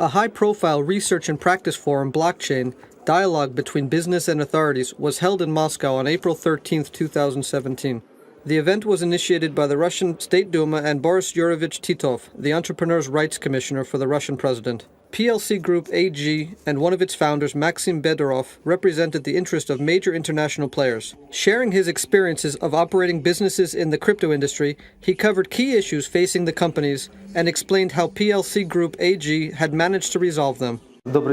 A high-profile research and practice forum, Blockchain, dialogue between business and authorities, was held in Moscow on April 13, 2017. The event was initiated by the Russian State Duma and Boris Yurovich Titov, the Entrepreneurs' Rights Commissioner for the Russian president. PLC Group AG and one of its founders, Maxim Bedorov, represented the interest of major international players. Sharing his experiences of operating businesses in the crypto industry, he covered key issues facing the companies and explained how PLC Group AG had managed to resolve them. Good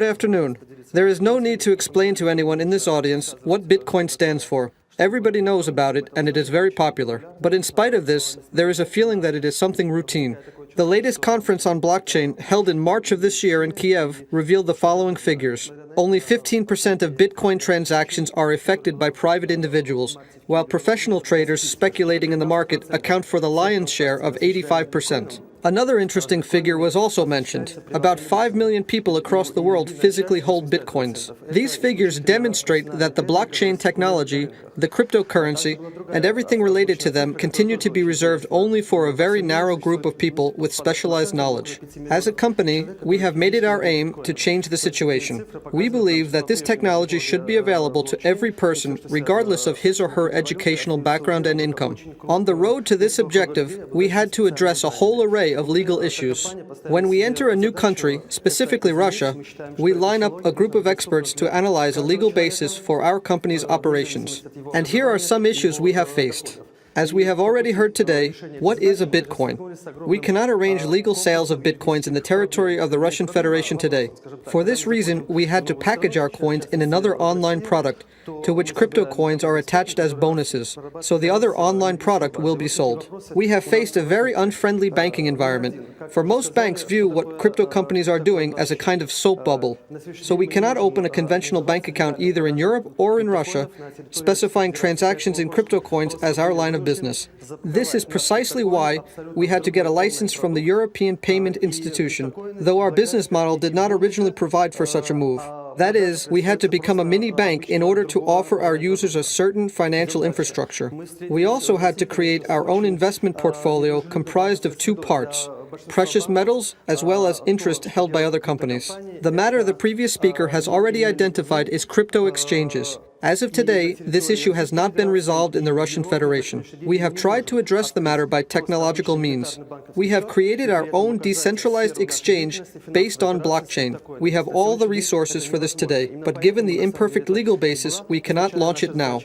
afternoon. There is no need to explain to anyone in this audience what Bitcoin stands for. Everybody knows about it, and it is very popular. But in spite of this, there is a feeling that it is something routine. The latest conference on blockchain, held in March of this year in Kiev, revealed the following figures. Only 15% of Bitcoin transactions are effected by private individuals, while professional traders speculating in the market account for the lion's share of 85%. Another interesting figure was also mentioned. About 5 million people across the world physically hold bitcoins. These figures demonstrate that the blockchain technology, the cryptocurrency, and everything related to them continue to be reserved only for a very narrow group of people with specialized knowledge. As a company, we have made it our aim to change the situation. We believe that this technology should be available to every person, regardless of his or her educational background and income. On the road to this objective, we had to address a whole array of legal issues. When we enter a new country, specifically Russia, we line up a group of experts to analyze a legal basis for our company's operations. And here are some issues we have faced. As we have already heard today, what is a Bitcoin? We cannot arrange legal sales of Bitcoins in the territory of the Russian Federation today. For this reason, we had to package our coins in another online product, to which crypto coins are attached as bonuses, so the other online product will be sold. We have faced a very unfriendly banking environment, for most banks view what crypto companies are doing as a kind of soap bubble. So we cannot open a conventional bank account either in Europe or in Russia, specifying transactions in crypto coins as our line of business. This is precisely why we had to get a license from the European Payment Institution, though our business model did not originally provide for such a move. That is, we had to become a mini bank in order to offer our users a certain financial infrastructure. We also had to create our own investment portfolio comprised of two parts: precious metals as well as interest held by other companies. The matter the previous speaker has already identified is crypto exchanges. As of today, this issue has not been resolved in the Russian Federation. We have tried to address the matter by technological means. We have created our own decentralized exchange based on blockchain. We have all the resources for this today, but given the imperfect legal basis, we cannot launch it now.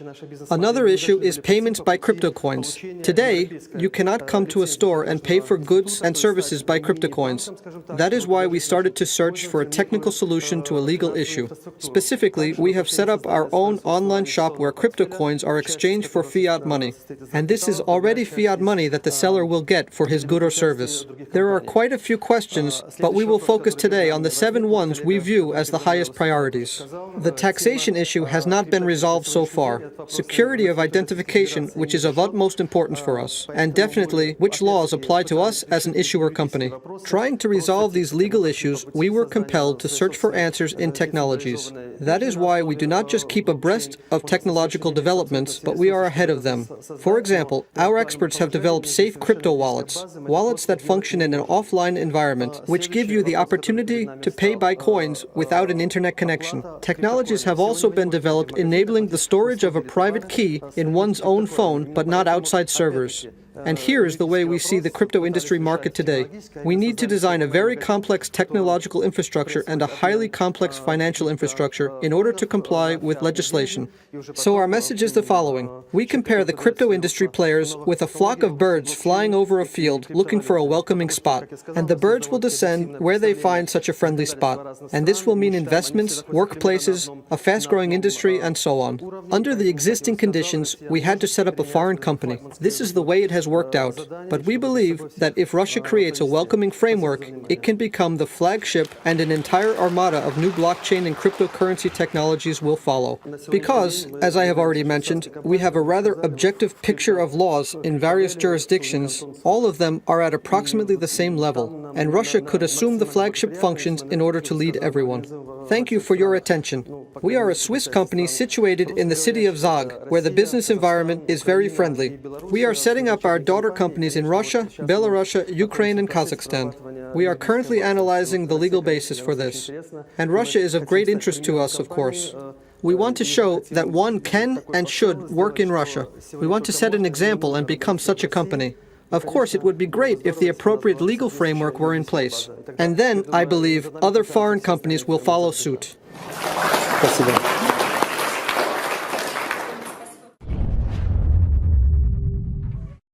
Another issue is payments by crypto coins. Today, you cannot come to a store and pay for goods and services by crypto coins. That is why we started to search for a technical solution to a legal issue. Specifically, we have set up our own online shop where crypto coins are exchanged for fiat money. And this is already fiat money that the seller will get for his good or service. There are quite a few questions, but we will focus today on the 7 ones we view as the highest priorities. The taxation issue has not been resolved so far. Security of identification, which is of utmost importance for us, and definitely which laws apply to us as an issuer company. Trying to resolve these legal issues, we were compelled to search for answers in technologies. That is why we do not just keep abreast of technological developments, but we are ahead of them. For example, our experts have developed safe crypto wallets, wallets that function in an offline environment, which give you the opportunity to pay by coins without an internet connection. Technologies have also been developed enabling the storage of a private key in one's own phone, but not outside servers. And here is the way we see the crypto industry market today. We need to design a very complex technological infrastructure and a highly complex financial infrastructure in order to comply with legislation. So our message is the following. We compare the crypto industry players with a flock of birds flying over a field looking for a welcoming spot. And the birds will descend where they find such a friendly spot. And this will mean investments, workplaces, a fast-growing industry, and so on. Under the existing conditions, we had to set up a foreign company. This is the way it has worked out, but we believe that if Russia creates a welcoming framework, it can become the flagship and an entire armada of new blockchain and cryptocurrency technologies will follow. Because, as I have already mentioned, we have a rather objective picture of laws in various jurisdictions, all of them are at approximately the same level, and Russia could assume the flagship functions in order to lead everyone. Thank you for your attention. We are a Swiss company situated in the city of Zag, where the business environment is very friendly. We are setting up our daughter companies in Russia, Belarus, Ukraine, and Kazakhstan. We are currently analyzing the legal basis for this. And Russia is of great interest to us, of course. We want to show that one can and should work in Russia. We want to set an example and become such a company. Of course, it would be great if the appropriate legal framework were in place. And then, I believe, other foreign companies will follow suit. Спасибо.